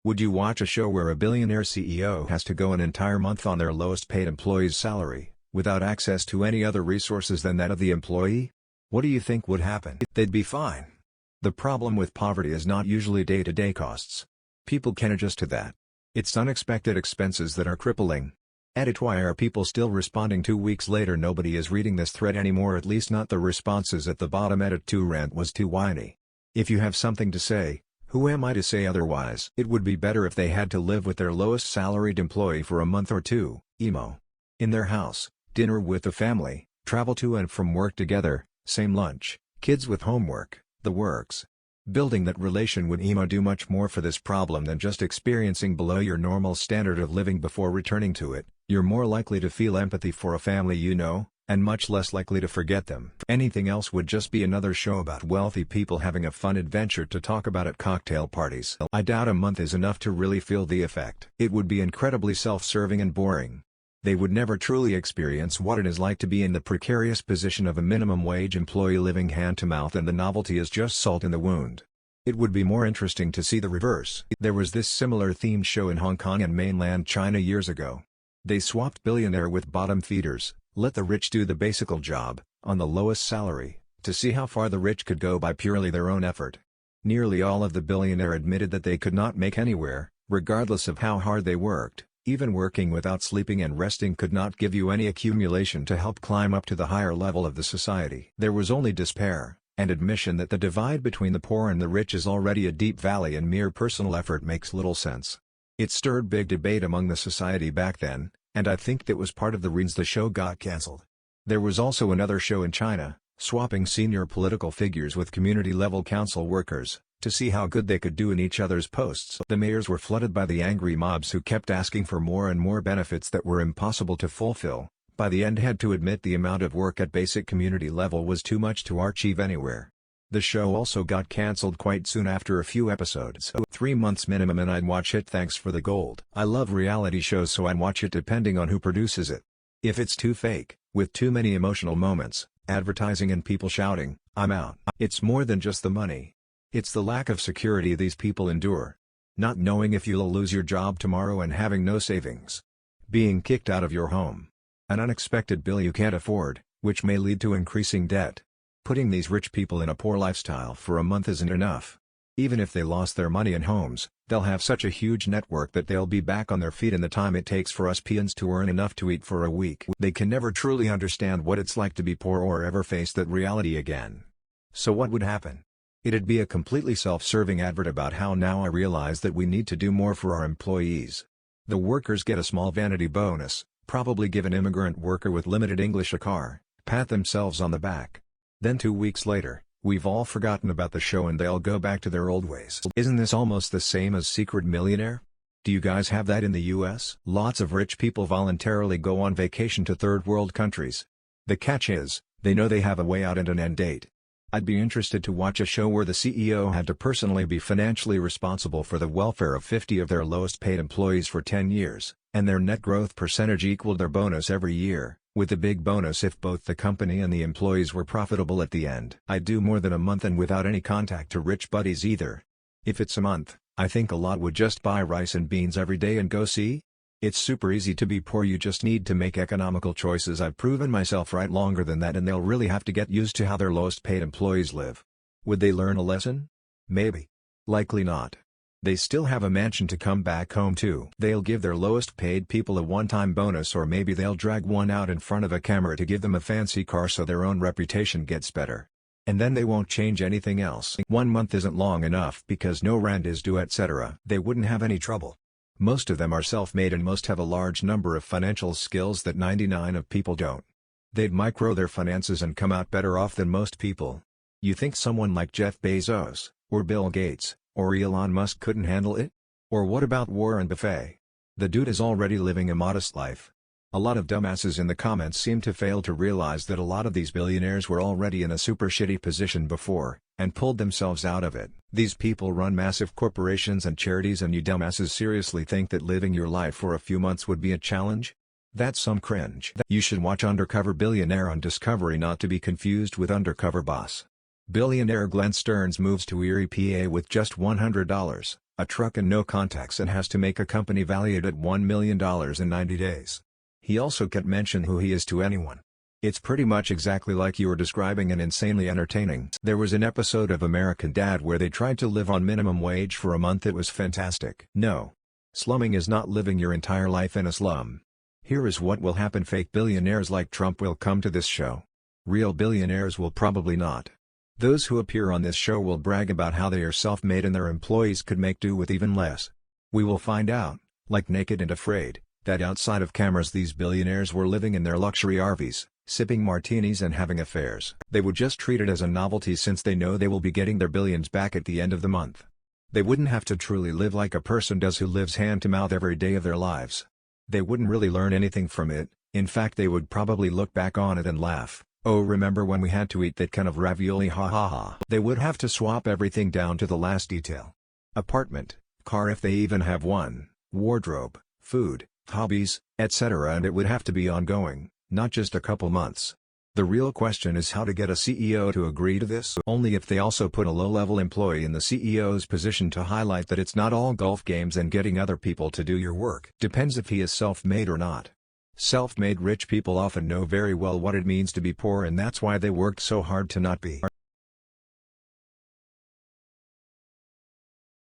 Would you watch a show where a billionaire CEO has to go an entire month on their lowest paid employee's salary, without access to any other resources than that of the employee? What do you think would happen? They'd be fine. The problem with poverty is not usually day-to-day costs. People can adjust to that. It's unexpected expenses that are crippling. Edit: why are people still responding 2 weeks later? Nobody is reading this thread anymore, at least not the responses at the bottom. Edit: 2 rant was too whiny. If you have something to say, who am I to say otherwise? It would be better if they had to live with their lowest salaried employee for a month or two. Emo. In their house, dinner with the family, travel to and from work together, same lunch, kids with homework, the works. Building that relation would do much more for this problem than just experiencing below your normal standard of living before returning to it. You're more likely to feel empathy for a family you know, and much less likely to forget them. Anything else would just be another show about wealthy people having a fun adventure to talk about at cocktail parties. I doubt a month is enough to really feel the effect. It would be incredibly self-serving and boring. They would never truly experience what it is like to be in the precarious position of a minimum wage employee living hand to mouth, and the novelty is just salt in the wound. It would be more interesting to see the reverse. There was this similar themed show in Hong Kong and mainland China years ago. They swapped billionaire with bottom feeders, let the rich do the basic job, on the lowest salary, to see how far the rich could go by purely their own effort. Nearly all of the billionaire admitted that they could not make anywhere, regardless of how hard they worked. Even working without sleeping and resting could not give you any accumulation to help climb up to the higher level of the society. There was only despair, and admission that the divide between the poor and the rich is already a deep valley, and mere personal effort makes little sense. It stirred big debate among the society back then, and I think that was part of the reasons the show got cancelled. There was also another show in China, swapping senior political figures with community-level council workers, to see how good they could do in each other's posts. The mayors were flooded by the angry mobs who kept asking for more and more benefits that were impossible to fulfill. By the end had to admit the amount of work at basic community level was too much to achieve anywhere. The show also got cancelled quite soon after a few episodes. 3 months minimum and I'd watch it. Thanks for the gold. I love reality shows, so I'd watch it depending on who produces it. If it's too fake, with too many emotional moments, advertising and people shouting, I'm out. It's more than just the money. It's the lack of security these people endure. Not knowing if you'll lose your job tomorrow and having no savings. Being kicked out of your home. An unexpected bill you can't afford, which may lead to increasing debt. Putting these rich people in a poor lifestyle for a month isn't enough. Even if they lost their money and homes, they'll have such a huge network that they'll be back on their feet in the time it takes for us peons to earn enough to eat for a week. They can never truly understand what it's like to be poor or ever face that reality again. So what would happen? It'd be a completely self-serving advert about how now I realize that we need to do more for our employees. The workers get a small vanity bonus, probably give an immigrant worker with limited English a car, pat themselves on the back. Then 2 weeks later, we've all forgotten about the show and they'll go back to their old ways. Isn't this almost the same as Secret Millionaire? Do you guys have that in the US? Lots of rich people voluntarily go on vacation to third world countries. The catch is, they know they have a way out and an end date. I'd be interested to watch a show where the CEO had to personally be financially responsible for the welfare of 50 of their lowest paid employees for 10 years, and their net growth percentage equaled their bonus every year, with a big bonus if both the company and the employees were profitable at the end. I'd do more than a month and without any contact to rich buddies either. If it's a month, I think a lot would just buy rice and beans every day and go see. It's super easy to be poor, you just need to make economical choices. I've proven myself right longer than that, and they'll really have to get used to how their lowest paid employees live. Would they learn a lesson? Maybe. Likely not. They still have a mansion to come back home to. They'll give their lowest paid people a one-time bonus, or maybe they'll drag one out in front of a camera to give them a fancy car so their own reputation gets better. And then they won't change anything else. 1 month isn't long enough because no rent is due, etc. They wouldn't have any trouble. Most of them are self-made and most have a large number of financial skills that 99% of people don't. They'd micro their finances and come out better off than most people. You think someone like Jeff Bezos, or Bill Gates, or Elon Musk couldn't handle it? Or what about Warren Buffett? The dude is already living a modest life. A lot of dumbasses in the comments seem to fail to realize that a lot of these billionaires were already in a super shitty position before, and pulled themselves out of it. These people run massive corporations and charities, and you dumbasses seriously think that living your life for a few months would be a challenge? That's some cringe. You should watch Undercover Billionaire on Discovery, not to be confused with Undercover Boss. Billionaire Glenn Stearns moves to Erie, PA with just $100, a truck and no contacts, and has to make a company valued at $1 million in 90 days. He also can't mention who he is to anyone. It's pretty much exactly like you were describing and insanely entertaining. There was an episode of American Dad where they tried to live on minimum wage for a month. It was fantastic. No. Slumming is not living your entire life in a slum. Here is what will happen. Fake billionaires like Trump will come to this show. Real billionaires will probably not. Those who appear on this show will brag about how they are self-made and their employees could make do with even less. We will find out, like Naked and Afraid, that outside of cameras these billionaires were living in their luxury RVs, sipping martinis and having affairs. They would just treat it as a novelty since they know they will be getting their billions back at the end of the month. They wouldn't have to truly live like a person does who lives hand to mouth every day of their lives. They wouldn't really learn anything from it. In fact, they would probably look back on it and laugh. Oh, remember when we had to eat that kind of ravioli, ha ha ha. They would have to swap everything down to the last detail. Apartment, car if they even have one, wardrobe, food, hobbies, etc. And it would have to be ongoing, not just a couple months. The real question is how to get a CEO to agree to this. Only if they also put a low-level employee in the CEO's position to highlight that it's not all golf games and getting other people to do your work. Depends if he is self-made or not. Self-made rich people often know very well what it means to be poor, and that's why they worked so hard to not be.